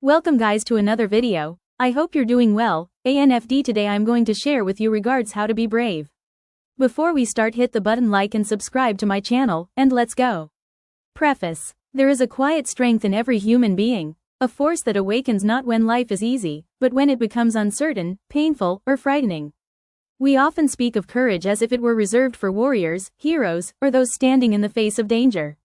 Welcome guys to another video. I hope you're doing well. ANFD today I'm going to share with you regards how to be brave. Before we start, hit the button like and subscribe to my channel, and let's go. Preface. There is a quiet strength in every human being, a force that awakens not when life is easy, but when it becomes uncertain, painful, or frightening. We often speak of courage as if it were reserved for warriors, heroes, or those standing in the face of danger.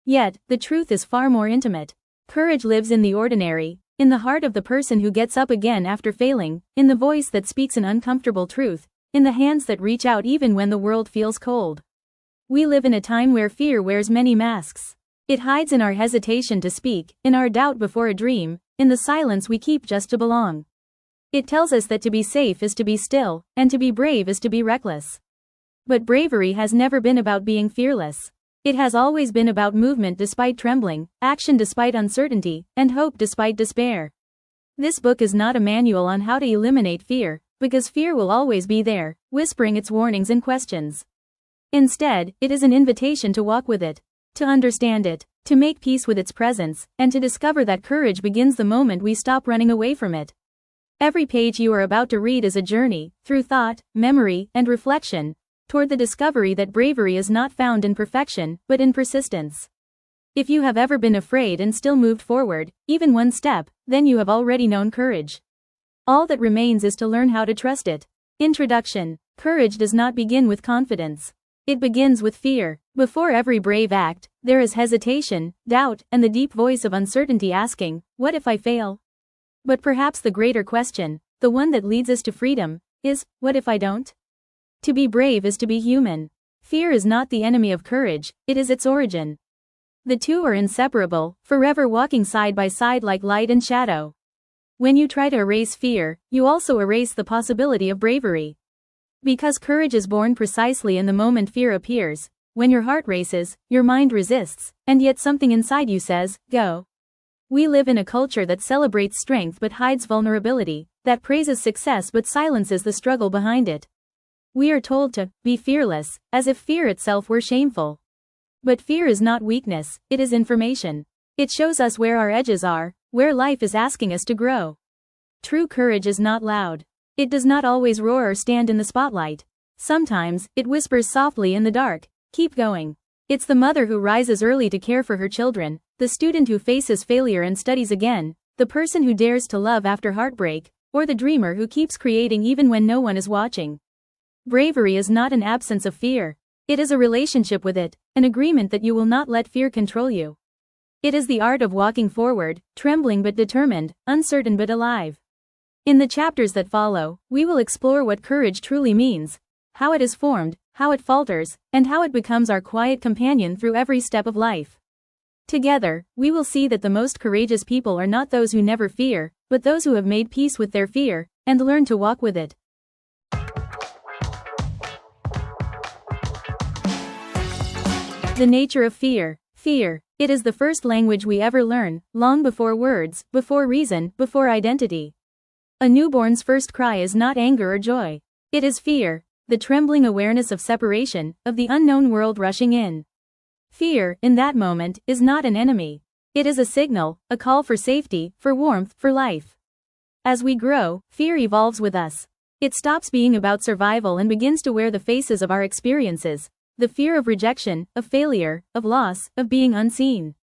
Yet, the truth is far more intimate. Courage lives in the ordinary, in the heart of the person who gets up again after failing, in the voice that speaks an uncomfortable truth, in the hands that reach out even when the world feels cold. We live in a time where fear wears many masks. It hides in our hesitation to speak, in our doubt before a dream, in the silence we keep just to belong. It tells us that to be safe is to be still, and to be brave is to be reckless. But bravery has never been about being fearless. It has always been about movement despite trembling, action despite uncertainty, and hope despite despair. This book is not a manual on how to eliminate fear, because fear will always be there, whispering its warnings and questions. Instead, it is an invitation to walk with it, to understand it, to make peace with its presence, and to discover that courage begins the moment we stop running away from it. Every page you are about to read is a journey, through thought, memory, and reflection, toward the discovery that bravery is not found in perfection, but in persistence. If you have ever been afraid and still moved forward, even one step, then you have already known courage. All that remains is to learn how to trust it. Introduction. Courage does not begin with confidence. It begins with fear. Before every brave act, there is hesitation, doubt, and the deep voice of uncertainty asking, "What if I fail?" But perhaps the greater question, the one that leads us to freedom, is, "What if I don't?" To be brave is to be human. Fear is not the enemy of courage, it is its origin. The two are inseparable, forever walking side by side like light and shadow. When you try to erase fear, you also erase the possibility of bravery. Because courage is born precisely in the moment fear appears, when your heart races, your mind resists, and yet something inside you says, "Go." We live in a culture that celebrates strength but hides vulnerability, that praises success but silences the struggle behind it. We are told to be fearless, as if fear itself were shameful. But fear is not weakness, it is information. It shows us where our edges are, where life is asking us to grow. True courage is not loud. It does not always roar or stand in the spotlight. Sometimes, it whispers softly in the dark, "Keep going." It's the mother who rises early to care for her children, the student who faces failure and studies again, the person who dares to love after heartbreak, or the dreamer who keeps creating even when no one is watching. Bravery is not an absence of fear. It is a relationship with it, an agreement that you will not let fear control you. It is the art of walking forward, trembling but determined, uncertain but alive. In the chapters that follow, we will explore what courage truly means, how it is formed, how it falters, and how it becomes our quiet companion through every step of life. Together, we will see that the most courageous people are not those who never fear, but those who have made peace with their fear, and learned to walk with it. The nature of fear. Fear. It is the first language we ever learn, long before words, before reason, before identity. A newborn's first cry is not anger or joy. It is fear, the trembling awareness of separation, of the unknown world rushing in. Fear, in that moment, is not an enemy. It is a signal, a call for safety, for warmth, for life. As we grow, fear evolves with us. It stops being about survival and begins to wear the faces of our experiences. The fear of rejection, of failure, of loss, of being unseen.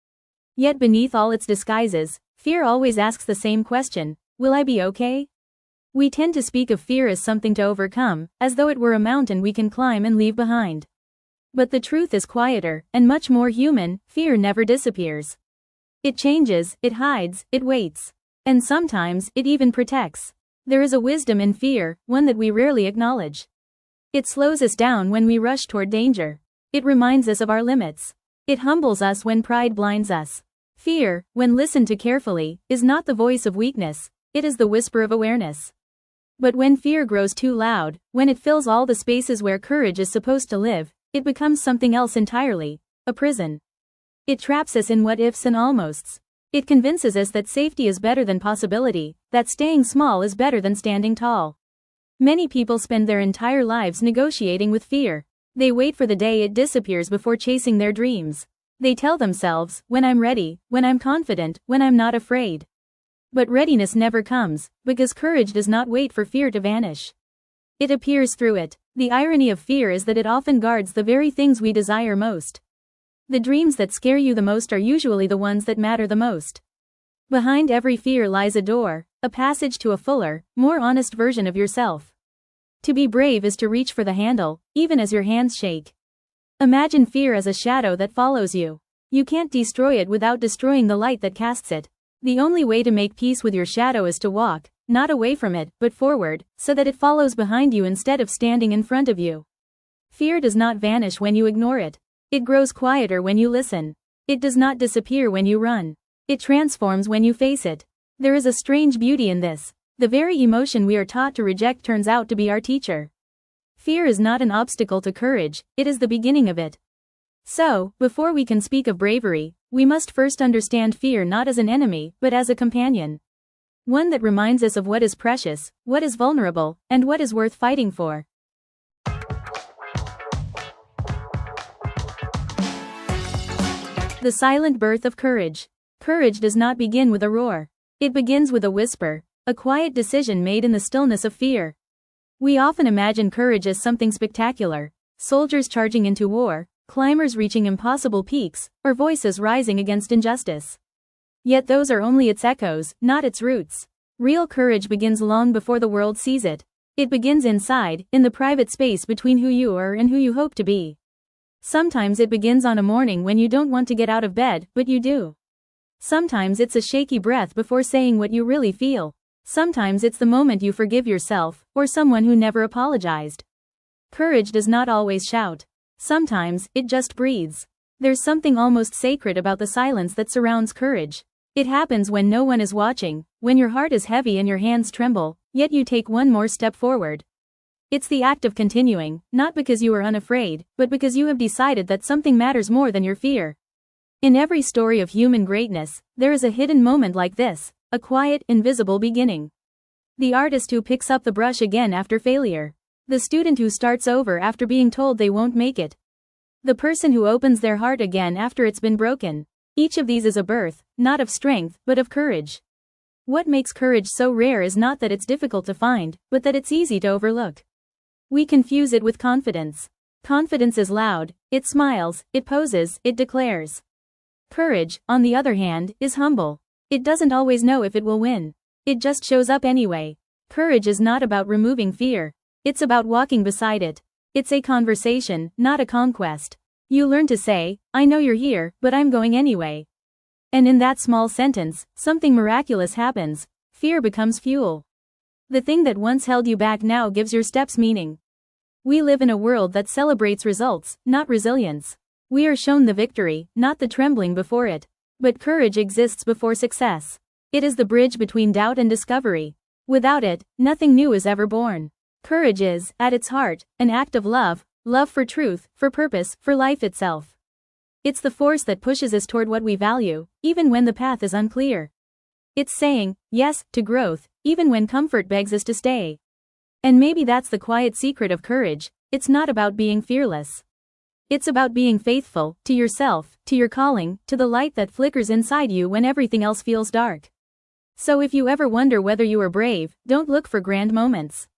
Yet beneath all its disguises, fear always asks the same question, "Will I be okay?" We tend to speak of fear as something to overcome, as though it were a mountain we can climb and leave behind. But the truth is quieter, and much more human. Fear never disappears. It changes, it hides, it waits. And sometimes, it even protects. There is a wisdom in fear, one that we rarely acknowledge. It slows us down when we rush toward danger. It reminds us of our limits. It humbles us when pride blinds us. Fear, when listened to carefully, is not the voice of weakness, it is the whisper of awareness. But when fear grows too loud, when it fills all the spaces where courage is supposed to live, it becomes something else entirely, a prison. It traps us in what-ifs and almosts. It convinces us that safety is better than possibility, that staying small is better than standing tall. Many people spend their entire lives negotiating with fear. They wait for the day it disappears before chasing their dreams. They tell themselves, "When I'm ready, when I'm confident, when I'm not afraid." But readiness never comes, because courage does not wait for fear to vanish. It appears through it. The irony of fear is that it often guards the very things we desire most. The dreams that scare you the most are usually the ones that matter the most. Behind every fear lies a door, a passage to a fuller, more honest version of yourself. To be brave is to reach for the handle, even as your hands shake. Imagine fear as a shadow that follows you. You can't destroy it without destroying the light that casts it. The only way to make peace with your shadow is to walk, not away from it, but forward, so that it follows behind you instead of standing in front of you. Fear does not vanish when you ignore it. It grows quieter when you listen. It does not disappear when you run. It transforms when you face it. There is a strange beauty in this. The very emotion we are taught to reject turns out to be our teacher. Fear is not an obstacle to courage, it is the beginning of it. So, before we can speak of bravery, we must first understand fear not as an enemy, but as a companion. One that reminds us of what is precious, what is vulnerable, and what is worth fighting for. The silent birth of courage. Courage does not begin with a roar. It begins with a whisper, a quiet decision made in the stillness of fear. We often imagine courage as something spectacular, soldiers charging into war, climbers reaching impossible peaks, or voices rising against injustice. Yet those are only its echoes, not its roots. Real courage begins long before the world sees it. It begins inside, in the private space between who you are and who you hope to be. Sometimes it begins on a morning when you don't want to get out of bed, but you do. Sometimes it's a shaky breath before saying what you really feel. Sometimes it's the moment you forgive yourself, or someone who never apologized. Courage does not always shout. Sometimes, it just breathes. There's something almost sacred about the silence that surrounds courage. It happens when no one is watching, when your heart is heavy and your hands tremble, yet you take one more step forward. It's the act of continuing, not because you are unafraid, but because you have decided that something matters more than your fear. In every story of human greatness, there is a hidden moment like this, a quiet, invisible beginning. The artist who picks up the brush again after failure. The student who starts over after being told they won't make it. The person who opens their heart again after it's been broken. Each of these is a birth, not of strength, but of courage. What makes courage so rare is not that it's difficult to find, but that it's easy to overlook. We confuse it with confidence. Confidence is loud, it smiles, it poses, it declares. Courage, on the other hand, is humble. It doesn't always know if it will win. It just shows up anyway. Courage is not about removing fear. It's about walking beside it. It's a conversation, not a conquest. You learn to say, I know you're here, but I'm going anyway. And in that small sentence, something miraculous happens. Fear becomes fuel. The thing that once held you back now gives your steps meaning. We live in a world that celebrates results, not resilience. We are shown the victory, not the trembling before it. But courage exists before success. It is the bridge between doubt and discovery. Without it, nothing new is ever born. Courage is, at its heart, an act of love, love for truth, for purpose, for life itself. It's the force that pushes us toward what we value, even when the path is unclear. It's saying, yes, to growth, even when comfort begs us to stay. And maybe that's the quiet secret of courage. It's not about being fearless. It's about being faithful, to yourself, to your calling, to the light that flickers inside you when everything else feels dark. So if you ever wonder whether you are brave, don't look for grand moments.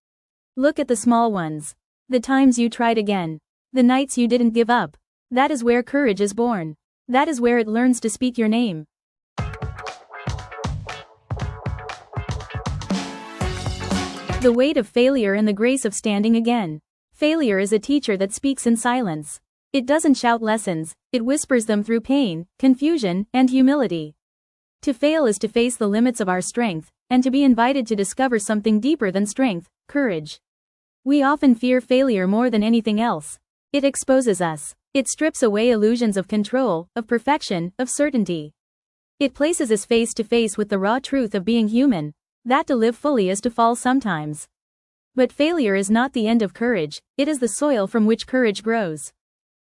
Look at the small ones. The times you tried again. The nights you didn't give up. That is where courage is born. That is where it learns to speak your name. The weight of failure and the grace of standing again. Failure is a teacher that speaks in silence. It doesn't shout lessons, it whispers them through pain, confusion, and humility. To fail is to face the limits of our strength, and to be invited to discover something deeper than strength, courage. We often fear failure more than anything else. It exposes us. It strips away illusions of control, of perfection, of certainty. It places us face to face with the raw truth of being human, that to live fully is to fall sometimes. But failure is not the end of courage, it is the soil from which courage grows.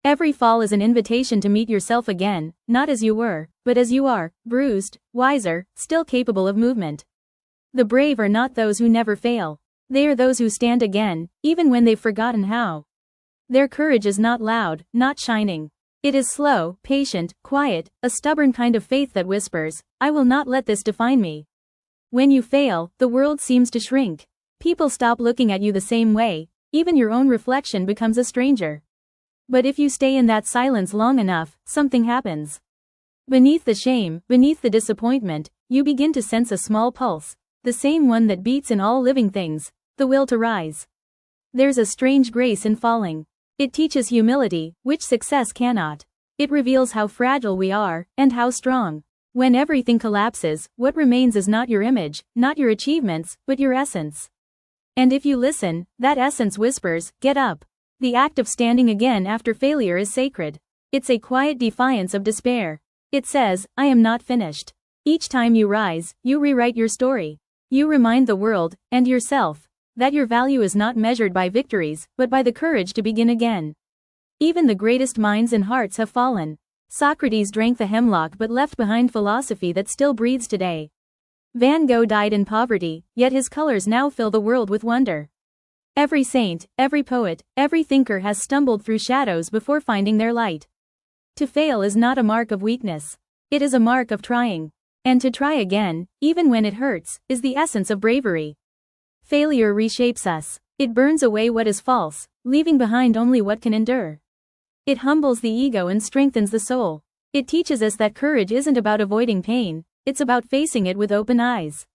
Every fall is an invitation to meet yourself again, not as you were, but as you are, bruised, wiser, still capable of movement. The brave are not those who never fail. They are those who stand again, even when they've forgotten how. Their courage is not loud, not shining. It is slow, patient, quiet, a stubborn kind of faith that whispers, I will not let this define me. When you fail, the world seems to shrink. People stop looking at you the same way, even your own reflection becomes a stranger. But if you stay in that silence long enough, something happens. Beneath the shame, beneath the disappointment, you begin to sense a small pulse, the same one that beats in all living things, the will to rise. There's a strange grace in falling. It teaches humility, which success cannot. It reveals how fragile we are, and how strong. When everything collapses, what remains is not your image, not your achievements, but your essence. And if you listen, that essence whispers, "Get up." The act of standing again after failure is sacred. It's a quiet defiance of despair. It says, "I am not finished." Each time you rise, you rewrite your story. You remind the world, and yourself, that your value is not measured by victories, but by the courage to begin again. Even the greatest minds and hearts have fallen. Socrates drank the hemlock but left behind philosophy that still breathes today. Van Gogh died in poverty, yet his colors now fill the world with wonder. Every saint, every poet, every thinker has stumbled through shadows before finding their light. To fail is not a mark of weakness. It is a mark of trying. And to try again, even when it hurts, is the essence of bravery. Failure reshapes us. It burns away what is false, leaving behind only what can endure. It humbles the ego and strengthens the soul. It teaches us that courage isn't about avoiding pain, it's about facing it with open eyes.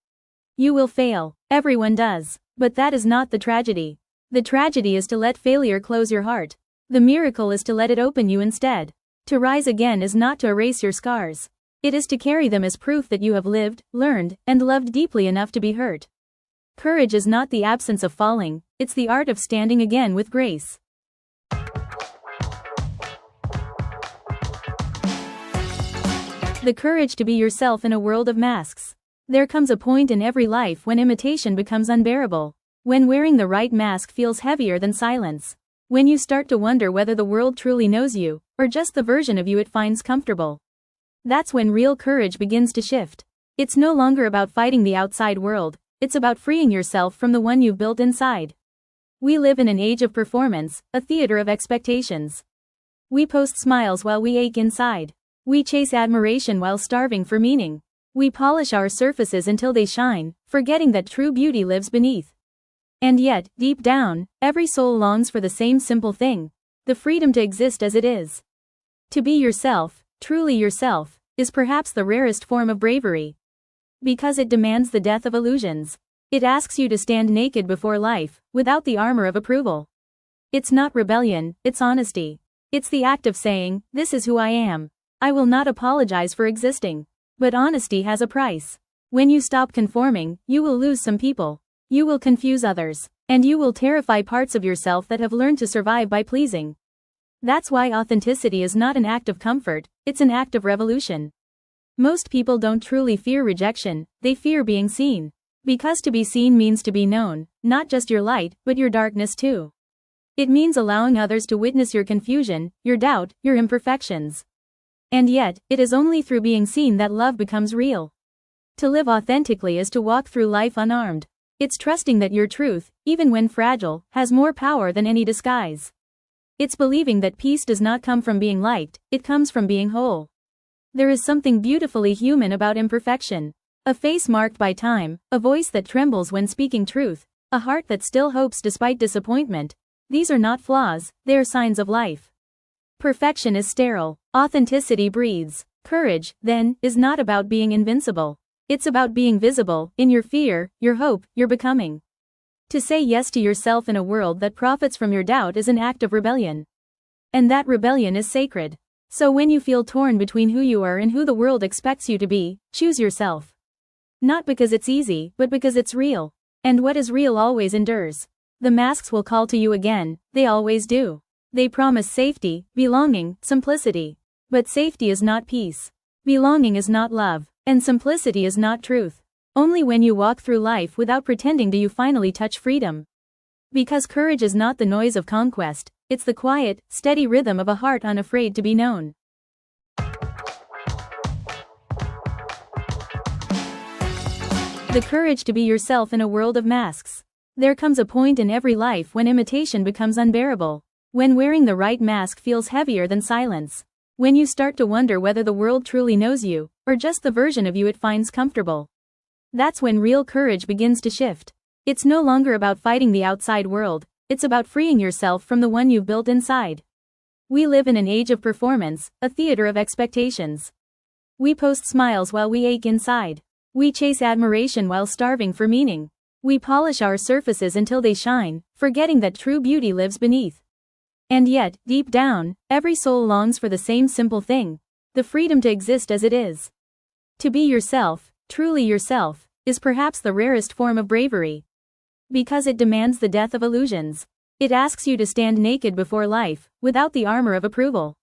You will fail. Everyone does. But that is not the tragedy. The tragedy is to let failure close your heart. The miracle is to let it open you instead. To rise again is not to erase your scars. It is to carry them as proof that you have lived, learned, and loved deeply enough to be hurt. Courage is not the absence of falling, it's the art of standing again with grace. The courage to be yourself in a world of masks. There comes a point in every life when imitation becomes unbearable. When wearing the right mask feels heavier than silence. When you start to wonder whether the world truly knows you, or just the version of you it finds comfortable. That's when real courage begins to shift. It's no longer about fighting the outside world, it's about freeing yourself from the one you've built inside. We live in an age of performance, a theater of expectations. We post smiles while we ache inside. We chase admiration while starving for meaning. We polish our surfaces until they shine, forgetting that true beauty lives beneath. And yet, deep down, every soul longs for the same simple thing: the freedom to exist as it is. To be yourself, truly yourself, is perhaps the rarest form of bravery. Because it demands the death of illusions. It asks you to stand naked before life, without the armor of approval. It's not rebellion, it's honesty. It's the act of saying, "This is who I am. I will not apologize for existing." But honesty has a price. When you stop conforming, you will lose some people. You will confuse others. And you will terrify parts of yourself that have learned to survive by pleasing. That's why authenticity is not an act of comfort, it's an act of revolution. Most people don't truly fear rejection, they fear being seen. Because to be seen means to be known, not just your light, but your darkness too. It means allowing others to witness your confusion, your doubt, your imperfections. And yet, it is only through being seen that love becomes real. To live authentically is to walk through life unarmed. It's trusting that your truth, even when fragile, has more power than any disguise. It's believing that peace does not come from being liked, it comes from being whole. There is something beautifully human about imperfection. A face marked by time, a voice that trembles when speaking truth, a heart that still hopes despite disappointment. These are not flaws, they are signs of life. Perfection is sterile. Authenticity breathes. Courage, then, is not about being invincible. It's about being visible, in your fear, your hope, your becoming. To say yes to yourself in a world that profits from your doubt is an act of rebellion. And that rebellion is sacred. So when you feel torn between who you are and who the world expects you to be, choose yourself. Not because it's easy, but because it's real. And what is real always endures. The masks will call to you again, they always do. They promise safety, belonging, simplicity. But safety is not peace. Belonging is not love. And simplicity is not truth. Only when you walk through life without pretending do you finally touch freedom. Because courage is not the noise of conquest, it's the quiet, steady rhythm of a heart unafraid to be known. The courage to be yourself in a world of masks. There comes a point in every life when imitation becomes unbearable. When wearing the right mask feels heavier than silence. When you start to wonder whether the world truly knows you, or just the version of you it finds comfortable. That's when real courage begins to shift. It's no longer about fighting the outside world, it's about freeing yourself from the one you've built inside. We live in an age of performance, a theater of expectations. We post smiles while we ache inside. We chase admiration while starving for meaning. We polish our surfaces until they shine, forgetting that true beauty lives beneath. And yet, deep down, every soul longs for the same simple thing: the freedom to exist as it is. To be yourself, truly yourself, is perhaps the rarest form of bravery. Because it demands the death of illusions. It asks you to stand naked before life, without the armor of approval.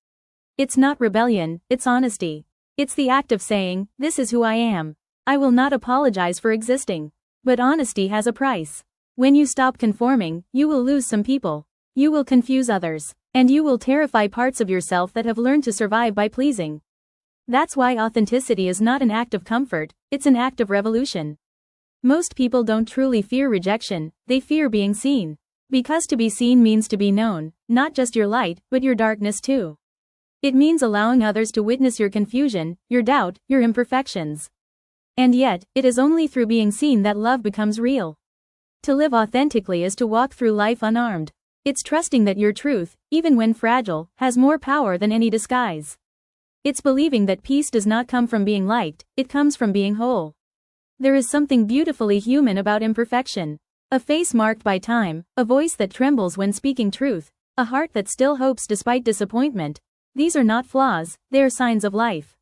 It's not rebellion, it's honesty. It's the act of saying, "This is who I am. I will not apologize for existing." But honesty has a price. When you stop conforming, you will lose some people. You will confuse others. And you will terrify parts of yourself that have learned to survive by pleasing. That's why authenticity is not an act of comfort, it's an act of revolution. Most people don't truly fear rejection, they fear being seen. Because to be seen means to be known, not just your light, but your darkness too. It means allowing others to witness your confusion, your doubt, your imperfections. And yet, it is only through being seen that love becomes real. To live authentically is to walk through life unarmed. It's trusting that your truth, even when fragile, has more power than any disguise. It's believing that peace does not come from being liked, it comes from being whole. There is something beautifully human about imperfection. A face marked by time, a voice that trembles when speaking truth, a heart that still hopes despite disappointment. These are not flaws, they are signs of life.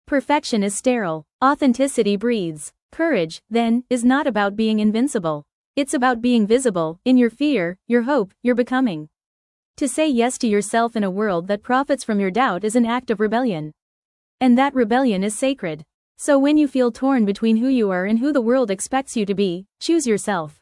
Perfection is sterile, authenticity breathes. Courage, then, is not about being invincible. It's about being visible, in your fear, your hope, your becoming. To say yes to yourself in a world that profits from your doubt is an act of rebellion. And that rebellion is sacred. So when you feel torn between who you are and who the world expects you to be, choose yourself.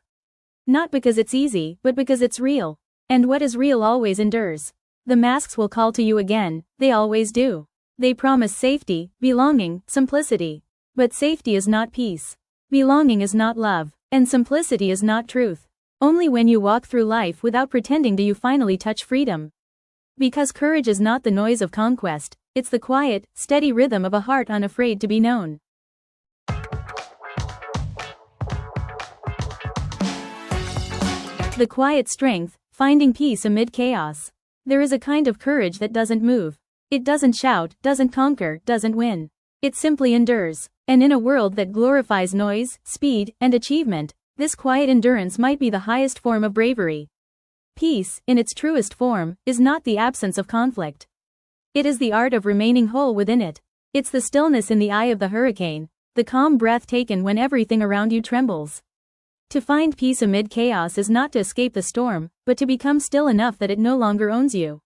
Not because it's easy, but because it's real. And what is real always endures. The masks will call to you again, they always do. They promise safety, belonging, simplicity. But safety is not peace. Belonging is not love. And simplicity is not truth. Only when you walk through life without pretending do you finally touch freedom. Because courage is not the noise of conquest, it's the quiet, steady rhythm of a heart unafraid to be known. The quiet strength, finding peace amid chaos. There is a kind of courage that doesn't move. It doesn't shout, doesn't conquer, doesn't win. It simply endures. And in a world that glorifies noise, speed, and achievement, this quiet endurance might be the highest form of bravery. Peace, in its truest form, is not the absence of conflict. It is the art of remaining whole within it. It's the stillness in the eye of the hurricane, the calm breath taken when everything around you trembles. To find peace amid chaos is not to escape the storm, but to become still enough that it no longer owns you.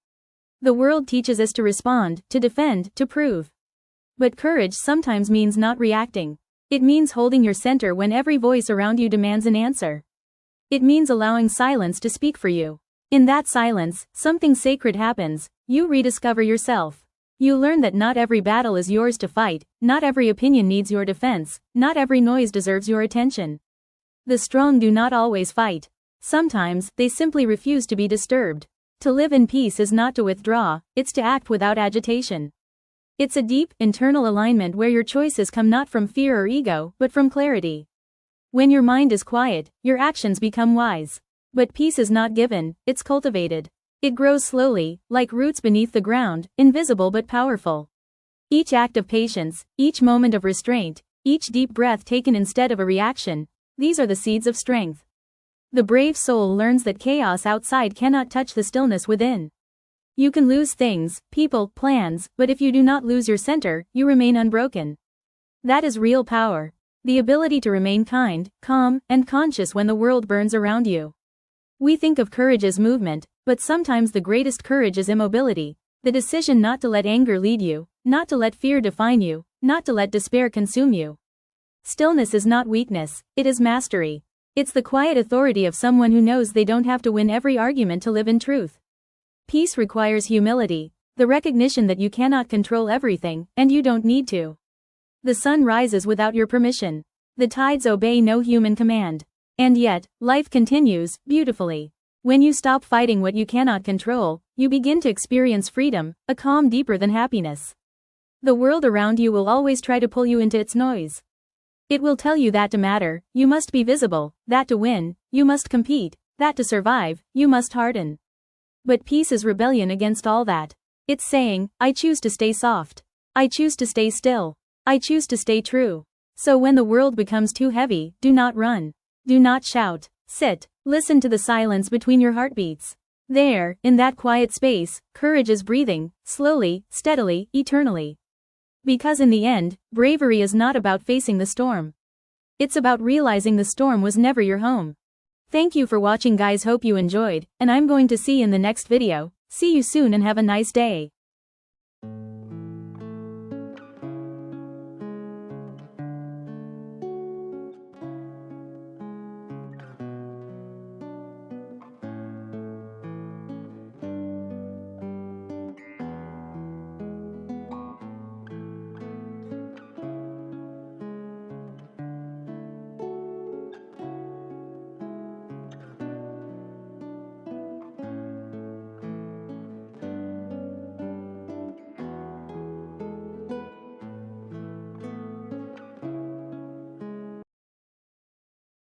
The world teaches us to respond, to defend, to prove. But courage sometimes means not reacting. It means holding your center when every voice around you demands an answer. It means allowing silence to speak for you. In that silence, something sacred happens. You rediscover yourself. You learn that not every battle is yours to fight, not every opinion needs your defense, not every noise deserves your attention. The strong do not always fight. Sometimes, they simply refuse to be disturbed. To live in peace is not to withdraw, it's to act without agitation. It's a deep, internal alignment where your choices come not from fear or ego, but from clarity. When your mind is quiet, your actions become wise. But peace is not given, it's cultivated. It grows slowly, like roots beneath the ground, invisible but powerful. Each act of patience, each moment of restraint, each deep breath taken instead of a reaction, these are the seeds of strength. The brave soul learns that chaos outside cannot touch the stillness within. You can lose things, people, plans, but if you do not lose your center, you remain unbroken. That is real power. The ability to remain kind, calm, and conscious when the world burns around you. We think of courage as movement, but sometimes the greatest courage is immobility, the decision not to let anger lead you, not to let fear define you, not to let despair consume you. Stillness is not weakness, it is mastery. It's the quiet authority of someone who knows they don't have to win every argument to live in truth. Peace requires humility, the recognition that you cannot control everything, and you don't need to. The sun rises without your permission. The tides obey no human command. And yet, life continues, beautifully. When you stop fighting what you cannot control, you begin to experience freedom, a calm deeper than happiness. The world around you will always try to pull you into its noise. It will tell you that to matter, you must be visible, that to win, you must compete, that to survive, you must harden. But peace is rebellion against all that. It's saying, I choose to stay soft. I choose to stay still. I choose to stay true. So when the world becomes too heavy, do not run. Do not shout. Sit. Listen to the silence between your heartbeats. There, in that quiet space, courage is breathing, slowly, steadily, eternally. Because in the end, bravery is not about facing the storm. It's about realizing the storm was never your home. Thank you for watching guys, hope you enjoyed, and I'm going to see you in the next video. See you soon and have a nice day.